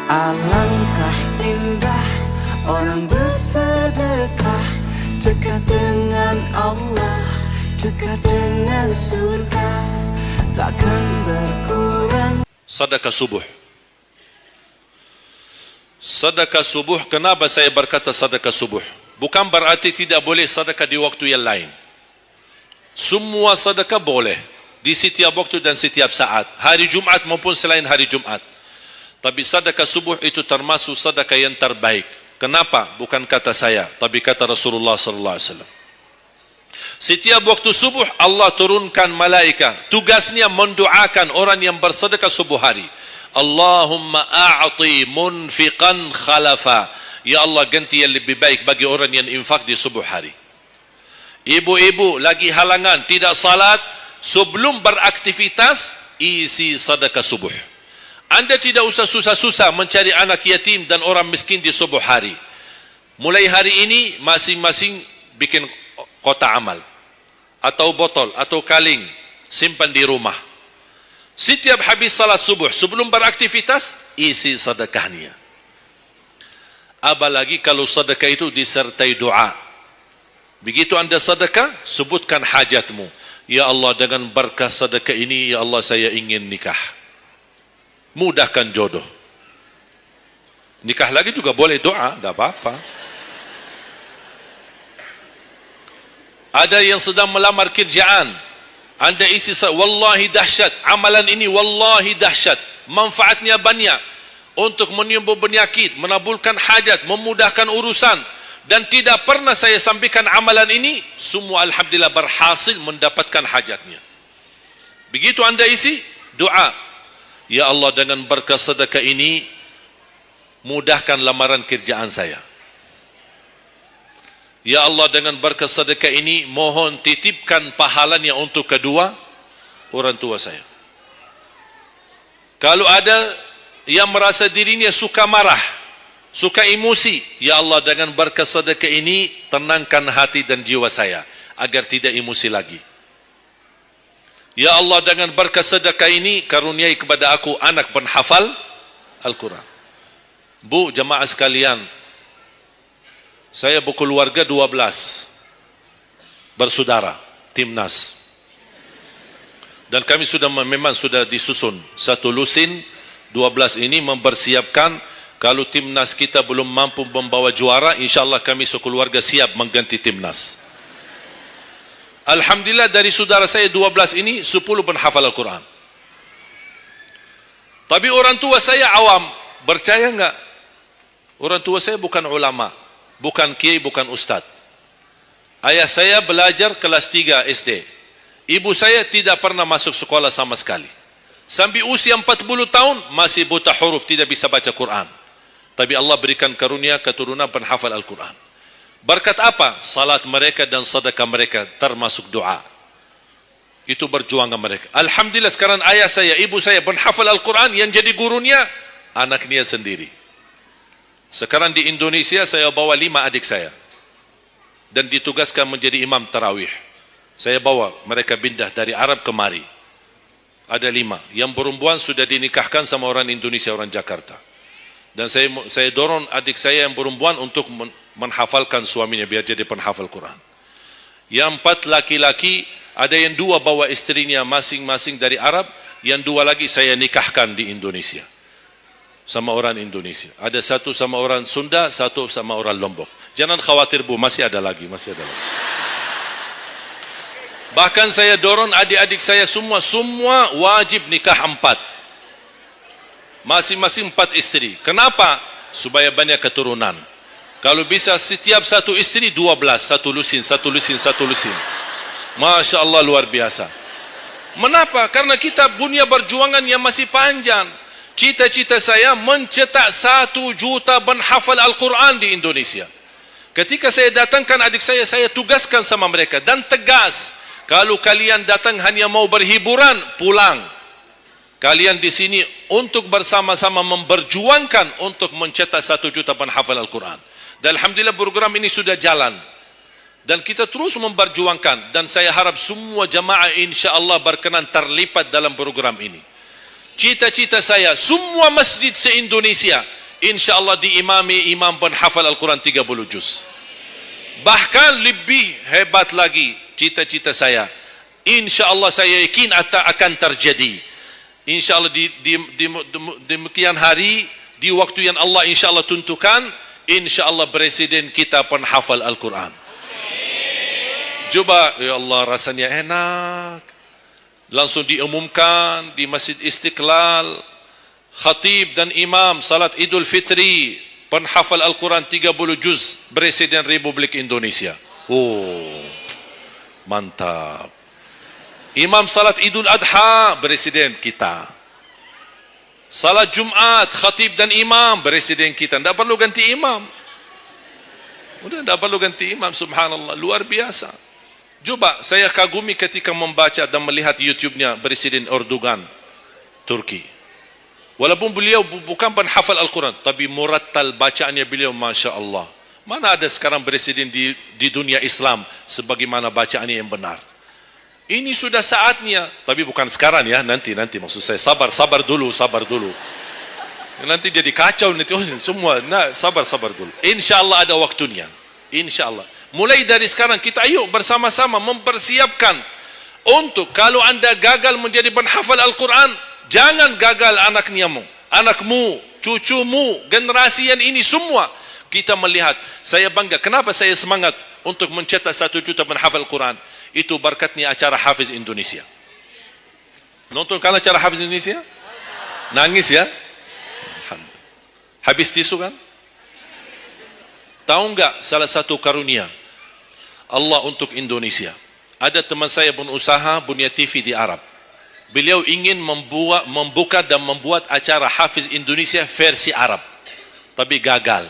Alangkah indah orang bersedekah, dekat dengan Allah, dekat dengan surga, takkan berkurang. Sedekah subuh. Sedekah subuh, kenapa saya berkata sedekah subuh? Bukan berarti tidak boleh sedekah di waktu yang lain. Semua sedekah boleh di setiap waktu dan setiap saat, hari Jumat maupun selain hari Jumat. Tapi sedekah subuh itu termasuk sedekah yang terbaik. Kenapa? Bukan kata saya, tapi kata Rasulullah sallallahu alaihi wasallam. Setiap waktu subuh Allah turunkan malaikat, tugasnya mendoakan orang yang bersedekah subuh hari. Allahumma a'ti munfiqan khalafa. Ya Allah, ganti yang lebih baik bagi orang yang infak di subuh hari. Ibu-ibu lagi halangan tidak salat, sebelum beraktivitas isi sedekah subuh. Anda tidak usah susah-susah mencari anak yatim dan orang miskin di subuh hari. Mulai hari ini masing-masing bikin kotak amal atau botol atau kaling, simpan di rumah. Setiap habis salat subuh sebelum beraktivitas isi sedekahnya. Apalagi kalau sedekah itu disertai doa. Begitu Anda sedekah, sebutkan hajatmu. Ya Allah, dengan berkah sedekah ini, ya Allah, saya ingin nikah. Mudahkan jodoh. Nikah lagi juga boleh doa, tidak apa-apa. Ada yang sedang melamar kerjaan, Anda isi, wallahi dahsyat, amalan ini wallahi dahsyat, manfaatnya banyak untuk menyembuh penyakit, menabulkan hajat, memudahkan urusan, dan tidak pernah saya sampaikan amalan ini, semua alhamdulillah berhasil mendapatkan hajatnya. Begitu Anda isi, doa, ya Allah, dengan berkah sedekah ini mudahkan lamaran kerjaan saya. Ya Allah, dengan berkah sedekah ini mohon titipkan pahalanya untuk kedua orang tua saya. Kalau ada yang merasa dirinya suka marah, suka emosi, ya Allah, dengan berkah sedekah ini tenangkan hati dan jiwa saya agar tidak emosi lagi. Ya Allah, dengan berkah sedekah ini karuniai kepada aku anak penghafal Al-Quran. Bu, jemaah sekalian, saya berkeluarga 12 bersaudara, timnas. Dan kami memang sudah disusun satu lusin. 12 ini mempersiapkan kalau timnas kita belum mampu membawa juara, insyaAllah kami sekeluarga siap mengganti timnas. Alhamdulillah, dari saudara saya 12 ini 10 penghafal Al-Quran. Tapi orang tua saya awam. Percaya enggak? Orang tua saya bukan ulama, bukan kiai, bukan ustaz. Ayah saya belajar kelas 3 SD. Ibu saya tidak pernah masuk sekolah sama sekali. Sampai usia 40 tahun masih buta huruf, tidak bisa baca Quran. Tapi Allah berikan karunia keturunan penghafal Al-Quran. Berkat apa? Salat mereka dan sedekah mereka, termasuk doa. Itu berjuangan mereka. Alhamdulillah, sekarang ayah saya, ibu saya penghafal Al-Quran, yang jadi gurunya anaknya sendiri. Sekarang di Indonesia saya bawa 5 adik saya dan ditugaskan menjadi imam tarawih. Saya bawa mereka pindah dari Arab kemari. Ada 5. Yang perempuan sudah dinikahkan sama orang Indonesia, orang Jakarta. Dan saya dorong adik saya yang perempuan untuk menghafalkan suaminya biar jadi penghafal Quran. Yang 4 laki-laki, ada yang 2 bawa istrinya masing-masing dari Arab, yang 2 lagi saya nikahkan di Indonesia sama orang Indonesia. Ada 1 sama orang Sunda, 1 sama orang Lombok. Jangan khawatir Bu, masih ada lagi. Bahkan saya dorong adik-adik saya semua wajib nikah 4. Masing-masing 4 istri. Kenapa? Supaya banyak keturunan. Kalau bisa setiap satu istri 12, satu lusin. Masya Allah, luar biasa. Mengapa? Karena kita punya perjuangan yang masih panjang. Cita-cita saya mencetak 1 juta penghafal Al-Quran di Indonesia. Ketika saya datangkan adik saya tugaskan sama mereka dan tegas. Kalau kalian datang hanya mau berhiburan, pulang. Kalian di sini untuk bersama-sama memperjuangkan untuk mencetak 1 juta penghafal Al-Quran. Dan alhamdulillah program ini sudah jalan. Dan kita terus memperjuangkan. Dan saya harap semua jamaah insyaAllah berkenan terlibat dalam program ini. Cita-cita saya, semua masjid se-Indonesia InsyaAllah diimami imam penghafal Al-Quran 30 juz. Bahkan lebih hebat lagi cita-cita saya. InsyaAllah saya yakin akan terjadi. InsyaAllah di demikian hari, di waktu yang Allah insyaAllah tentukan, insyaAllah presiden kita penghafal Al-Quran. Coba, ya Allah, rasanya enak. Langsung diumumkan di Masjid Istiqlal, khatib dan imam salat Idul Fitri, penghafal Al-Quran 30 juz, Presiden Republik Indonesia. Oh, mantap. Imam salat Idul Adha, Presiden kita. Salat Jumat, khatib dan imam, Presiden kita. Tidak perlu ganti imam. Sudah tidak perlu ganti imam, subhanallah. Luar biasa. Coba, saya kagumi ketika membaca dan melihat YouTube-nya Presiden Erdogan, Turki. Walaupun beliau bukan penghafal Al-Quran, tapi murattal bacaannya beliau, Masya Allah. Mana ada sekarang presiden di dunia Islam sebagaimana bacaannya yang benar. Ini sudah saatnya, tapi bukan sekarang ya, nanti maksud saya, sabar dulu. Nanti jadi kacau nanti, semua, sabar dulu. InsyaAllah ada waktunya, InsyaAllah. Mulai dari sekarang kita ayo bersama-sama mempersiapkan untuk kalau anda gagal menjadi penghafal Al-Quran, jangan gagal anakmu, cucumu, generasi yang ini semua. Kita melihat, saya bangga. Kenapa saya semangat untuk mencetak 1 juta penghafal Al-Quran? Itu berkatnya acara Hafiz Indonesia. Nonton kan acara Hafiz Indonesia? Nangis ya? Habis tisu kan? Tahu enggak salah satu karunia Allah untuk Indonesia? Ada teman saya berusaha punya TV di Arab. Beliau ingin membuka dan membuat acara Hafiz Indonesia versi Arab, tapi gagal.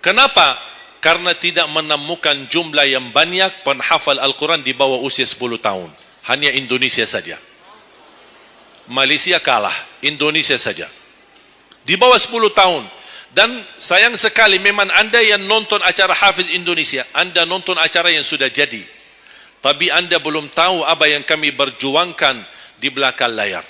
Kenapa? Karena tidak menemukan jumlah yang banyak penghafal Al-Quran di bawah usia 10 tahun. Hanya Indonesia saja. Malaysia kalah, Indonesia saja. Di bawah 10 tahun. Dan sayang sekali memang anda yang nonton acara Hafiz Indonesia, anda nonton acara yang sudah jadi. Tapi anda belum tahu apa yang kami berjuangkan di belakang layar.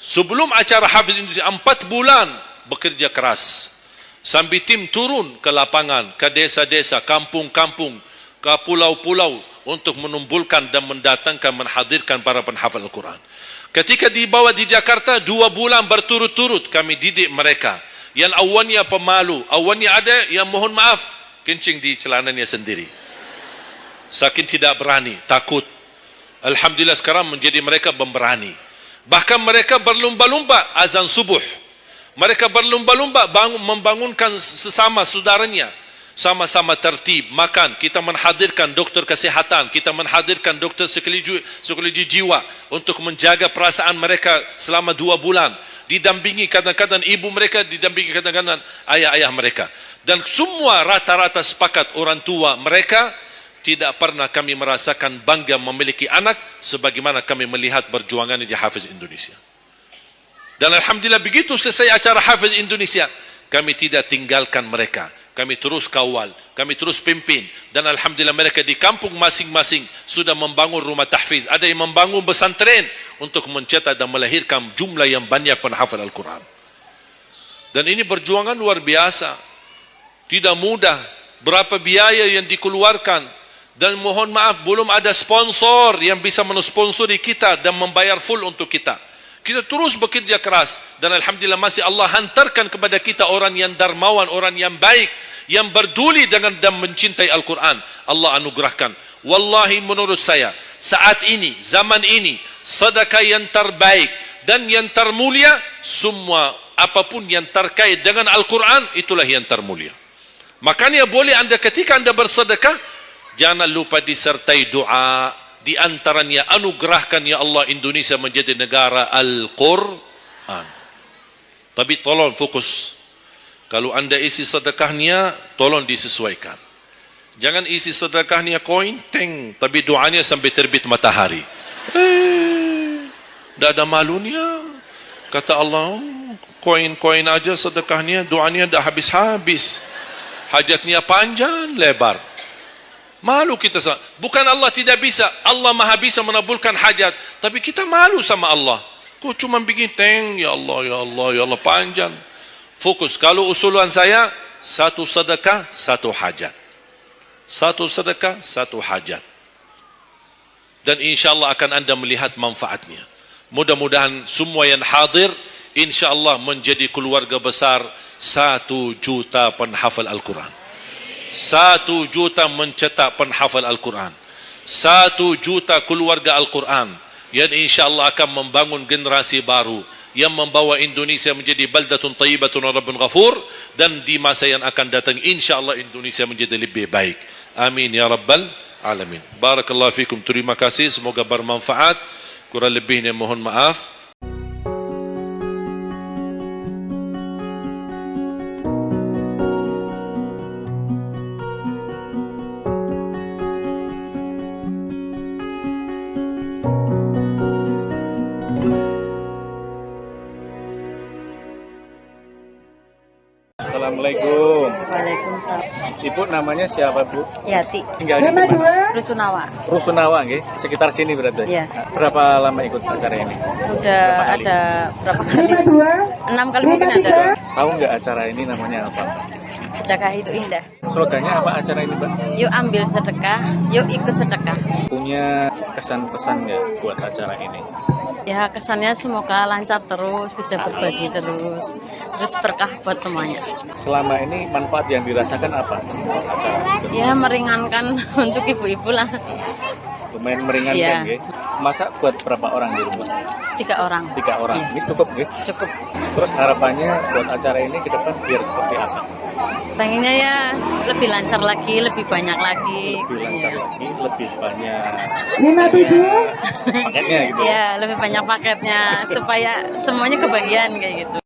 Sebelum acara Hafiz Indonesia, 4 bulan bekerja keras. Sambil tim turun ke lapangan, ke desa-desa, kampung-kampung, ke pulau-pulau untuk menumbulkan dan mendatangkan, menghadirkan para penghafal Al-Quran. Ketika dibawa di Jakarta, 2 bulan berturut-turut kami didik mereka. Yang awalnya pemalu, awalnya ada yang mohon maaf, kencing di celananya sendiri. Saking tidak berani, takut. Alhamdulillah sekarang menjadi mereka pemberani. Bahkan mereka berlumba-lumba azan subuh. Mereka berlumba-lumba membangunkan sesama saudaranya. Sama-sama tertib, makan. Kita menghadirkan doktor kesehatan, kita menghadirkan doktor psikologi jiwa untuk menjaga perasaan mereka selama 2 bulan. Didampingi kadang-kadang ibu mereka, didampingi kadang-kadang ayah-ayah mereka. Dan semua rata-rata sepakat orang tua mereka, tidak pernah kami merasakan bangga memiliki anak sebagaimana kami melihat perjuangannya di Hafiz Indonesia. Dan alhamdulillah begitu selesai acara Hafiz Indonesia, kami tidak tinggalkan mereka. Kami terus kawal, kami terus pimpin. Dan alhamdulillah mereka di kampung masing-masing sudah membangun rumah tahfiz. Ada yang membangun pesantren untuk mencetak dan melahirkan jumlah yang banyak penghafal Al-Quran. Dan ini perjuangan luar biasa. Tidak mudah. Berapa biaya yang dikeluarkan. Dan mohon maaf, belum ada sponsor yang bisa mensponsori kita dan membayar full untuk kita. Kita terus bekerja keras. Dan alhamdulillah masih Allah hantarkan kepada kita orang yang dermawan, orang yang baik, yang berduli dengan dan mencintai Al-Quran. Allah anugerahkan. Wallahi menurut saya, saat ini, zaman ini, sedekah yang terbaik dan yang termulia, semua apapun yang terkait dengan Al-Quran, itulah yang termulia. Makanya boleh anda ketika anda bersedekah, jangan lupa disertai doa. Di antaranya anugerahkan ya Allah Indonesia menjadi negara Al-Quran. Tapi tolong fokus. Kalau anda isi sedekahnya, tolong disesuaikan. Jangan isi sedekahnya koin, teng, tapi doanya sampai terbit matahari. Tidak ada malunya. Kata Allah, koin-koin aja sedekahnya, doanya dah habis-habis. Hajatnya panjang, lebar. Malu kita sama. Bukan Allah tidak bisa. Allah maha bisa menabulkan hajat. Tapi kita malu sama Allah. Kok cuma bikin teng, ya Allah, ya Allah, ya Allah, panjang. Fokus. Kalau usulan saya, satu sedekah, satu hajat. Satu sedekah, satu hajat. Dan insyaAllah akan anda melihat manfaatnya. Mudah-mudahan semua yang hadir, insyaAllah menjadi keluarga besar 1 juta penghafal Al-Quran. 1 juta mencetak penghafal Al-Quran. 1 juta keluarga Al-Quran yang insyaAllah akan membangun generasi baru yang membawa Indonesia menjadi baldatun tayyibatun wa rabbun ghafur, dan di masa yang akan datang insyaAllah Indonesia menjadi lebih baik. Amin ya rabbal alamin. Barakallahu fikum. Terima kasih, semoga bermanfaat. Kurang lebihnya mohon maaf. Assalamualaikum. Waalaikumsalam. Ibu namanya siapa, Bu? Yati. Tinggal di mana? Rusunawa. Rusunawa, nggih. Sekitar sini berarti. Iya. Berapa lama ikut acara ini? Udah ada berapa kali? 6 kali mungkin ada. Tahu nggak acara ini namanya apa? Sedekah itu indah. Slogannya apa acara ini, Mbak? Yuk ambil sedekah, yuk ikut sedekah. Punya kesan-pesan nggak buat acara ini? Ya kesannya semoga lancar terus, bisa berbagi terus berkah buat semuanya. Selama ini manfaat yang dirasakan apa acara itu? Ya meringankan untuk ibu-ibu lah. Lumayan meringankan, Iya. nggih. Masak buat berapa orang di rumah? 3 orang. 3 orang. Iya. Ini cukup, nggih. Cukup. Terus harapannya buat acara ini ke depan biar seperti apa? Pengennya ya lebih lancar lagi, lebih banyak lagi. Lebih lancar Iya. lagi, lebih banyak 57. paketnya gitu. Ya lebih banyak paketnya supaya semuanya kebagian kayak gitu.